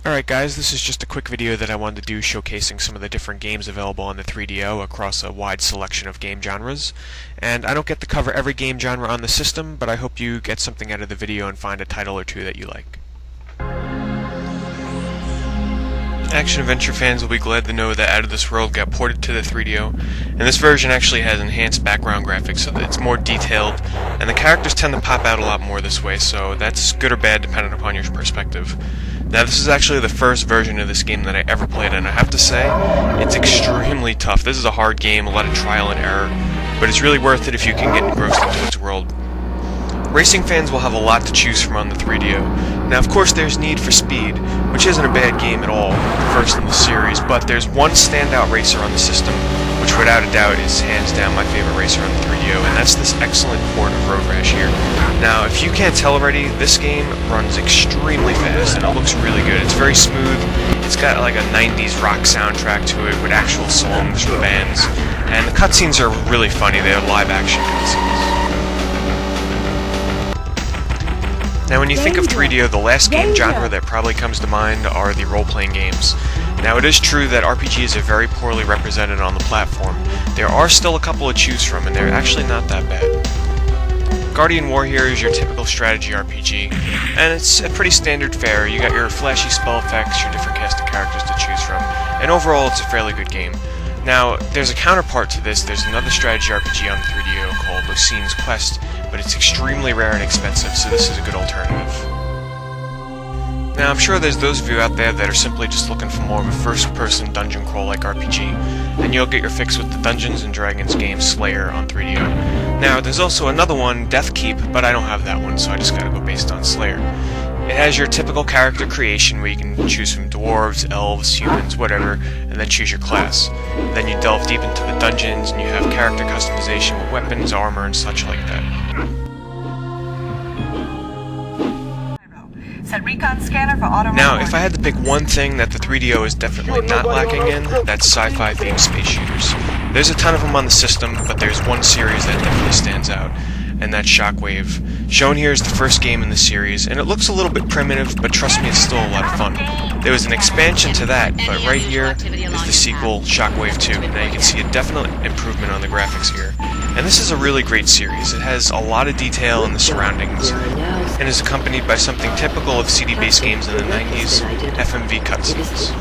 Alright guys, this is just a quick video that I wanted to do showcasing some of the different games available on the 3DO across a wide selection of game genres. And I don't get to cover every game genre on the system, but I hope you get something out of the video and find a title or two that you like. Action-adventure fans will be glad to know that Out of This World got ported to the 3DO, and this version actually has enhanced background graphics so that it's more detailed, and the characters tend to pop out a lot more this way, so that's good or bad depending upon your perspective. Now this is actually the first version of this game that I ever played, and I have to say, it's extremely tough. This is a hard game, a lot of trial and error, but it's really worth it if you can get engrossed into its world. Racing fans will have a lot to choose from on the 3DO. Now of course there's Need for Speed, which isn't a bad game at all, the first in the series, but there's one standout racer on the system, which without a doubt is hands down my favorite racer on the 3DO, and that's this excellent port of Road Rash here. Now if you can't tell already, this game runs extremely fast and it looks really good. It's very smooth, it's got like a 90s rock soundtrack to it with actual songs from bands, and the cutscenes are really funny. They're live action cutscenes. Now when you think of 3DO, the last game genre that probably comes to mind are the role-playing games. Now it is true that RPGs are very poorly represented on the platform. There are still a couple to choose from, and they're actually not that bad. Guardian War here is your typical strategy RPG, and it's a pretty standard fare. You got your flashy spell effects, your different cast of characters to choose from, and overall it's a fairly good game. Now, there's a counterpart to this. There's another strategy RPG on the 3DO called Lucine's Quest, but it's extremely rare and expensive, so this is a good alternative. Now, I'm sure there's those of you out there that are simply just looking for more of a first-person dungeon crawl-like RPG, and you'll get your fix with the Dungeons & Dragons game Slayer on 3DO. Now, there's also another one, Death Keep, but I don't have that one, so I just gotta go based on Slayer. It has your typical character creation where you can choose from dwarves, elves, humans, whatever, and then choose your class. Then you delve deep into the dungeons and you have character customization with weapons, armor, and such like that. Now, if I had to pick one thing that the 3DO is definitely not lacking in, that's sci-fi themed space shooters. There's a ton of them on the system, but there's one series that definitely stands out, and that's Shockwave. Shown here is the first game in the series, and it looks a little bit primitive, but trust me, it's still a lot of fun. There was an expansion to that, but right here is the sequel, Shockwave 2. Now you can see a definite improvement on the graphics here. And this is a really great series. It has a lot of detail in the surroundings, and is accompanied by something typical of CD-based games in the 90s, FMV cutscenes.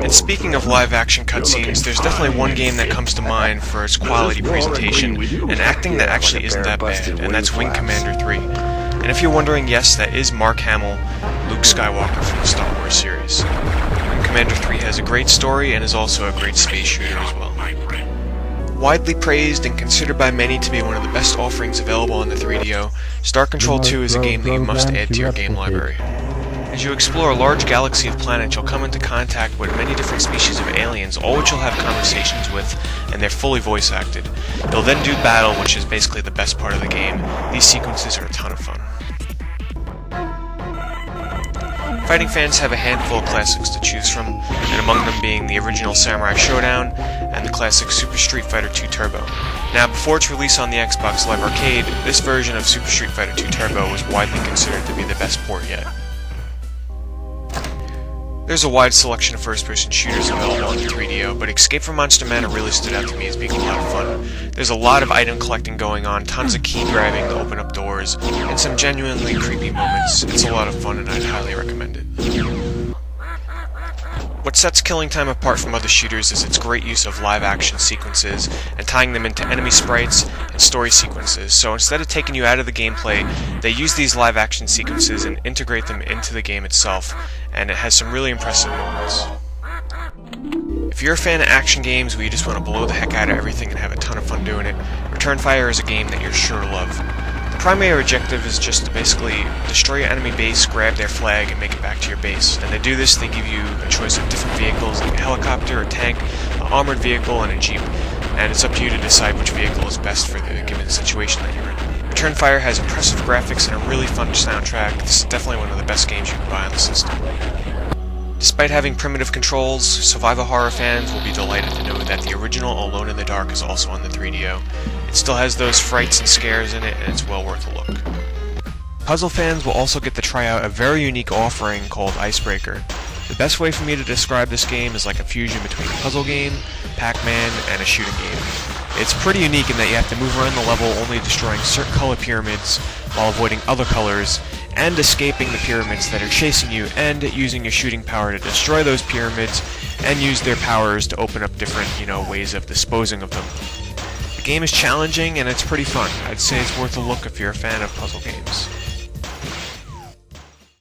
And speaking of live-action cutscenes, there's definitely one game that comes to mind for its quality presentation and acting that actually isn't that bad, and that's Wing Commander 3. And if you're wondering, yes, that is Mark Hamill, Luke Skywalker from the Star Wars series. Wing Commander 3 has a great story and is also a great space shooter as well. Widely praised and considered by many to be one of the best offerings available on the 3DO, Star Control 2 is a game that you must add to your game library. As you explore a large galaxy of planets, you'll come into contact with many different species of aliens, all which you'll have conversations with, and they're fully voice acted. You'll then do battle, which is basically the best part of the game. These sequences are a ton of fun. Fighting fans have a handful of classics to choose from, and among them being the original Samurai Showdown and the classic Super Street Fighter 2 Turbo. Now, before its release on the Xbox Live Arcade, this version of Super Street Fighter 2 Turbo was widely considered to be the best port yet. There's a wide selection of first-person shooters available on the 3DO, but Escape from Monster Manor really stood out to me as being a lot of fun. There's a lot of item collecting going on, tons of key grabbing to open up doors, and some genuinely creepy moments. It's a lot of fun and I'd highly recommend it. What sets Killing Time apart from other shooters is its great use of live-action sequences and tying them into enemy sprites and story sequences. So instead of taking you out of the gameplay, they use these live-action sequences and integrate them into the game itself, and it has some really impressive moments. If you're a fan of action games where you just want to blow the heck out of everything and have a ton of fun doing it, Return Fire is a game that you're sure to love. The primary objective is just to basically destroy your enemy base, grab their flag, and make it back to your base. And to do this, they give you a choice of different vehicles, like a helicopter, a tank, an armored vehicle, and a jeep. And it's up to you to decide which vehicle is best for the given situation that you're in. Return Fire has impressive graphics and a really fun soundtrack. This is definitely one of the best games you can buy on the system. Despite having primitive controls, survival horror fans will be delighted to know that the original Alone in the Dark is also on the 3DO. It still has those frights and scares in it, and it's well worth a look. Puzzle fans will also get to try out a very unique offering called Icebreaker. The best way for me to describe this game is like a fusion between a puzzle game, Pac-Man, and a shooting game. It's pretty unique in that you have to move around the level only destroying certain color pyramids while avoiding other colors, and escaping the pyramids that are chasing you, and using your shooting power to destroy those pyramids, and use their powers to open up different, ways of disposing of them. The game is challenging, and it's pretty fun. I'd say it's worth a look if you're a fan of puzzle games.